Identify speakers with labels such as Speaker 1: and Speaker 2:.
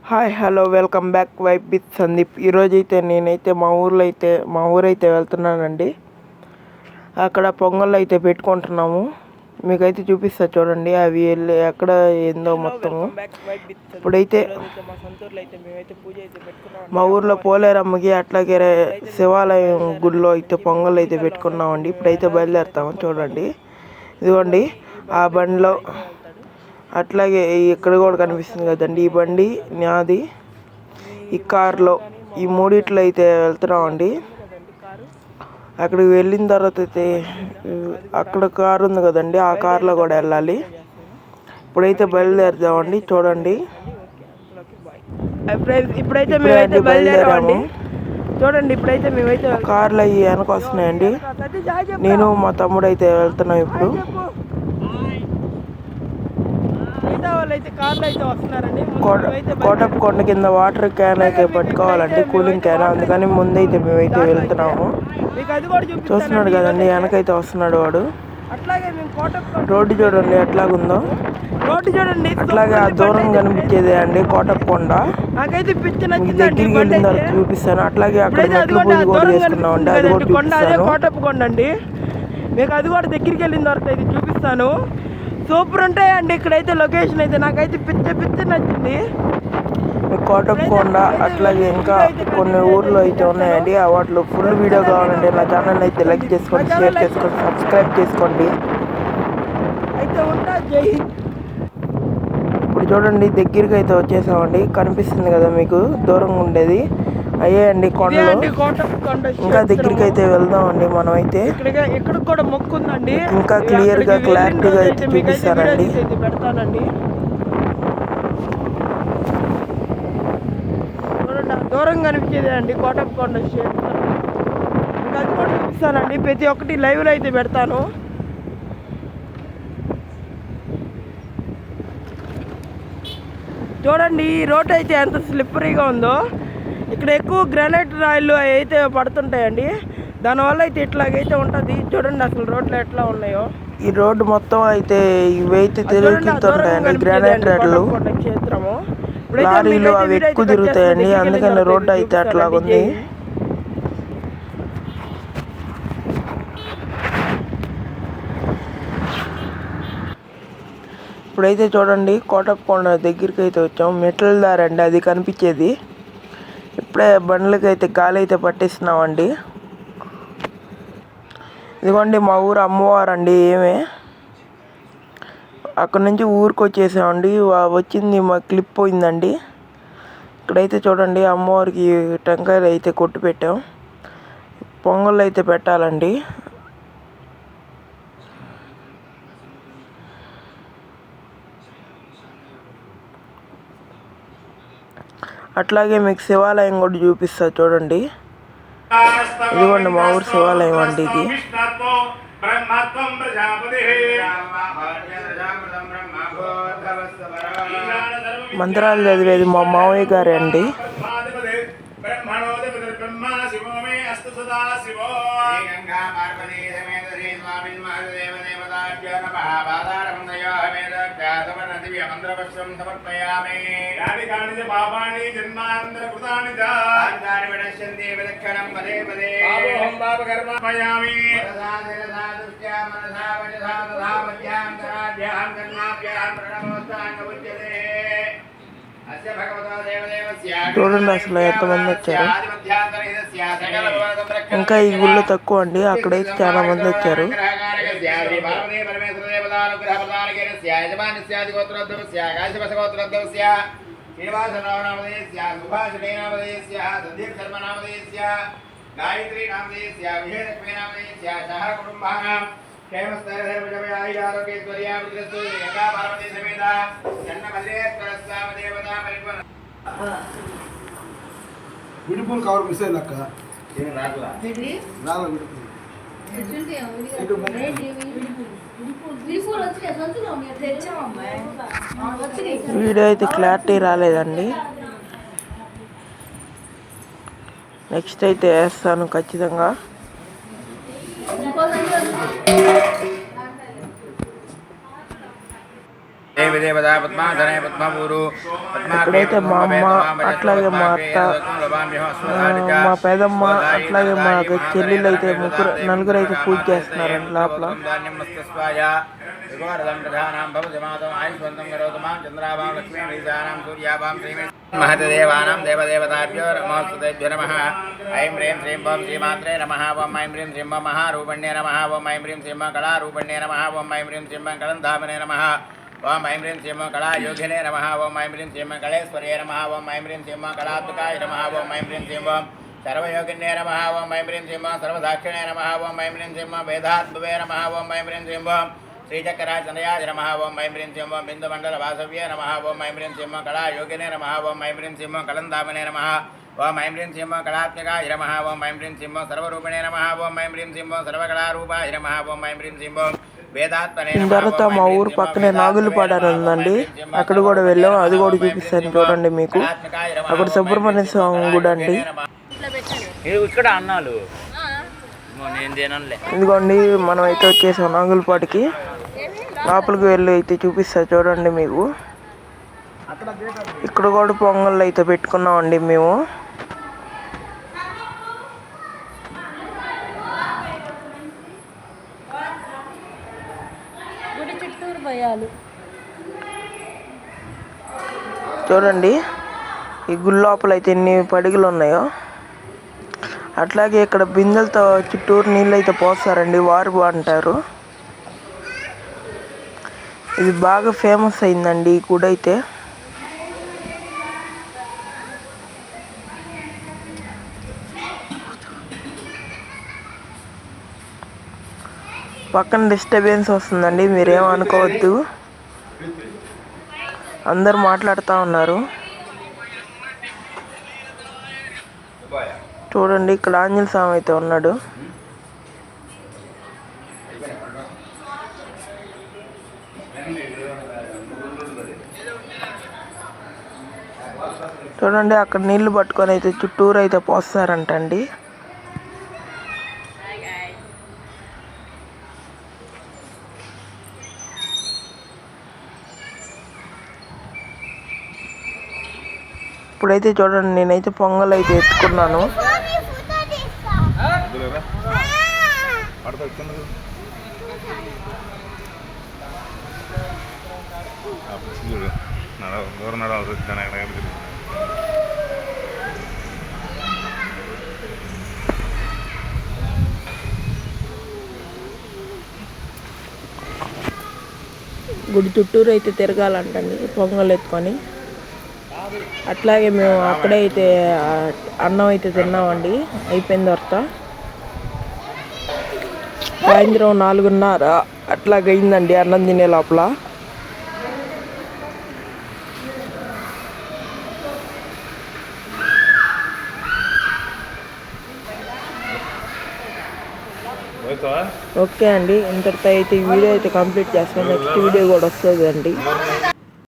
Speaker 1: Hi hello welcome back vibe with Sandeep. ఈరోజైతే నేనైతే మా ఊరైతే వెళ్తున్నానండి. అక్కడ పొంగల్ అయితే పెట్టుకుంటున్నాము. మీకైతే చూపిస్తా చూడండి. అవి వెళ్ళి ఎక్కడ ఏందో మొత్తము. ఇప్పుడైతే మా ఊర్లో పోలేరమ్మకి అట్లాగే శివాలయం గుడిలో అయితే పొంగల్ అయితే పెట్టుకున్నామండి. ఇప్పుడైతే బయలుదేరుతాము చూడండి. ఇదిగోండి ఆ బండిలో అట్లాగే ఇక్కడ కూడా కనిపిస్తుంది కదండి, ఈ బండి నాది. ఈ కార్లో ఈ మూడిట్లో అయితే వెళ్తున్నామండి. అక్కడికి వెళ్ళిన తర్వాత అయితే అక్కడ కారు ఉంది కదండి, ఆ కార్లో కూడా వెళ్ళాలి. ఇప్పుడైతే బయలుదేరుతామండి చూడండి. ఇప్పుడైతే మేమైతే బయలుదేరాము చూడండి. ఇప్పుడైతే మేమైతే కార్లు అవి వెనక వస్తున్నాయండి. నేను మా తమ్ముడు అయితే వెళ్తున్నాం. ఇప్పుడు కోటప్ప కొండ కింద వాటర్ క్యాన్ అయితే పట్టుకోవాలండి, కూలింగ్ క్యాన్. అందుకని ముందైతే మేమైతే వెళ్తున్నాము. చూస్తున్నాడు కదండి, వెనకైతే వస్తున్నాడు వాడు. రోడ్డు చూడండి ఎట్లాగుందో. అట్లాగే ఆ దూరం కనిపించేదే అండి కోటప్ప కొండ. దగ్గరికి వెళ్ళిన తర్వాత చూపిస్తాను. అట్లాగే అక్కడ మెట్లు పూజ కూడా చేసుకున్నాం అండి, అది కూడా చూపిస్తాను. కోటప్ప కొండ అండి, మీకు అది కూడా దగ్గరికి వెళ్ళిన తర్వాత అయితే చూపిస్తాను. సూపర్ ఉంటాయండి ఇక్కడైతే. లొకేషన్ అయితే నాకైతే పిచ్చ నచ్చింది. కోటప్ప కొండ అట్లాగే ఇంకా కొన్ని ఊర్లు అయితే ఉన్నాయండి. వాటిలో ఫుల్ వీడియో కావాలంటే నా ఛానల్ అయితే లైక్ చేసుకోండి, షేర్ చేసుకోండి, సబ్స్క్రైబ్ చేసుకోండి. అయితే ఉంటా. జై హింద్. ఇప్పుడు చూడండి దగ్గరికి అయితే వచ్చేసామండి. కనిపిస్తుంది కదా మీకు దూరంగా ఉండేది, అయ్యే అండి కొండలు. ఇంకా దగ్గరికి అయితే వెళ్దామండి మనం. అయితే ఇక్కడ కూడా మొక్కు ఉందండి, ఇంకా క్లియర్గా క్లారిటీగా అయితే చూపిస్తానండి. పెడతానండి చూడండి, దూరం కనిపించేది అండి కోటప్ప కొండ క్షేత్రం. ఇంకా అది కూడా చూపిస్తానండి. ప్రతి ఒక్కటి లైవ్లో అయితే పెడతాను. చూడండి ఈ రోడ్ అయితే ఎంత స్లిప్పరీగా ఉందో. ఇక్కడ ఎక్కువ గ్రానైట్ రాయిలు అయితే పడుతుంటాయండి, దానివల్ల అయితే ఇట్లాగైతే ఉంటుంది. చూడండి అసలు రోడ్లు ఎట్లా ఉన్నాయో. ఈ రోడ్డు మొత్తం అయితే ఇవైతే తిరుగుతుంటాయండి, గ్రానైట్ రాయిలు. క్షేత్రము లారీలు అవి ఎక్కువ తిరుగుతాయండి, అందుకని రోడ్డు అయితే అట్లాగుంది. ఇప్పుడైతే చూడండి కోటప్ప కొండ దగ్గరికి అయితే వచ్చాం. మెట్ల దారండి అది కనిపించేది. ఇప్పుడే బండ్లకి అయితే గాలి అయితే పట్టిస్తున్నామండి. ఇదిగోండి మా ఊరు అమ్మవారు అండి. ఏమే అక్కడ నుంచి ఊరికి వచ్చేసామండి. వచ్చింది మా క్లిప్ పోయిందండి. ఇక్కడైతే చూడండి అమ్మవారికి టెంకాయలు అయితే కొట్టి పెట్టాం. పొంగళ్ళు అయితే పెట్టాలండి. అట్లాగే మీకు శివాలయం కూడా చూపిస్తా చూడండి. ఇదిగోండి మా ఊరు శివాలయం అండి. ఇది మంత్రాలు చదివేది మా మావయ్య గారే అండి. చూడండి అసలు ఎంతమంది వచ్చారు. ఇంకా ఈ గుళ్ళు తక్కువ అండి, అక్కడైతే చాలా మంది వచ్చారు. గాయత్రీ నామదేశ్య విజయలక్ష్మీ నామదేశ్య సహ కుటుంబానాం
Speaker 2: విడిపూలు కవర్ మిస్ అయింది అక్క.
Speaker 1: వీడియో అయితే క్లారిటీ రాలేదండి. నెక్స్ట్ అయితే వేస్తాను ఖచ్చితంగా.
Speaker 3: దేవి దేవత పద్మాధనే పద్మపూరు
Speaker 1: ఇక్కడైతే మా అమ్మ అట్లాగే మా అత్త మా పెదమ్మ అట్లాగే మా చెల్లెళ్ళు అయితే నలుగురు అయితే పూజ చేస్తున్నారండి లోపల.
Speaker 3: महदेवानां देवदेवताभ्यो नमोस्तुतेभ्यो नमः। ऐं ह्रीं श्रीं ओं श्रीमात्रे नमः। ओं ऐं ह्रीं श्रीं महारूपण्ये नमः। ओं ऐं ह्रीं श्रीं कलारूपण्ये नमः। ओं ऐं ह्रीं श्रीं कलन्धामने नमः। ओं ऐं ह्रीं श्रीं कलायोगिने नमः। ओं ऐं ह्रीं श्रीं कलेश्वर्ये नमः। ओं ऐं ह्रीं श्रीं कलात्मकाय नमः। ओं ऐं ह्रीं श्रीं सर्वयोगिन्ये नमः। ओं ऐं ह्रीं श्रीं सर्वदाक्षिणे नमः। ओं ऐं ह्रीं श्रीं वेदात्मवे नमः। ओं ऐं ह्रीं श्रीं श्रीचक्राचनयाय नमः। ओं ऐं ह्रीं श्रीं बिन्दुमण्डलवासव्ये नमः। ओं ऐं ह्रीं श्रीं कलायोगिने नमः। ओं ऐं ह्रीं श्रीं कलन्दामने नमः। ओं ऐं ह्रीं श्रीं कलात्मकाय नमः। ओं ऐं ह्रीं श्रीं सर्वरूपिणे नमः। ओं ऐं ह्रीं श्रीं सर्वकलारूपाय नमः। ओं ऐं ह्रीं श्रीं వేదాత్మనే
Speaker 1: తర్వాత మా ఊరు పక్కనే నాగులపాడు అని ఉందండి, అక్కడ కూడా వెళ్ళాం. అది కూడా చూపిస్తాను చూడండి మీకు. అక్కడ సుబ్రహ్మణ్య స్వామి గుడి అండి. ఇదిగోండి మనం అయితే వచ్చేసాం నాగులపాటికి. లోపలికి వెళ్ళి అయితే చూపిస్తా చూడండి మీకు. ఇక్కడ కూడా పొంగళ్ళు అయితే పెట్టుకున్నామండి మేము. చూడండి ఈ గుడి లోపల అయితే ఎన్ని పడిగలు ఉన్నాయో. అట్లాగే ఇక్కడ బిందెలతో చుట్టూరు నీళ్ళు అయితే పోస్తారండి, వారు అంటారు. ఇది బాగా ఫేమస్ అయిందండి ఈ గుడి అయితే. పక్కన డిస్టర్బెన్స్ వస్తుందండి, మీరేమనుకోవద్దు. అందరు మాట్లాడుతూ ఉన్నారు. చూడండి ఇక్కడ ఆంజనేయ స్వామి అయితే ఉన్నాడు. చూడండి అక్కడ నీళ్లు పట్టుకొని అయితే చుట్టూరు అయితే పోస్తారంటండి. ఇప్పుడైతే చూడండి నేనైతే పొంగల్ అయితే ఎత్తుకున్నాను. గుడి చుట్టూరు అయితే తిరగాలంటండి పొంగల్ ఎత్తుకొని. అట్లాగే మేము అక్కడే అయితే అన్నం అయితే తిన్నామండి. అయిపోయిన తర్వాత సాయంత్రం 4:30 అట్లాగ అయిందండి అన్నం తినే లోపల. ఓకే అండి, ఇంతటితో అయితే ఈ వీడియో అయితే కంప్లీట్ చేస్తాను. నెక్స్ట్ వీడియో కూడా వస్తుంది అండి.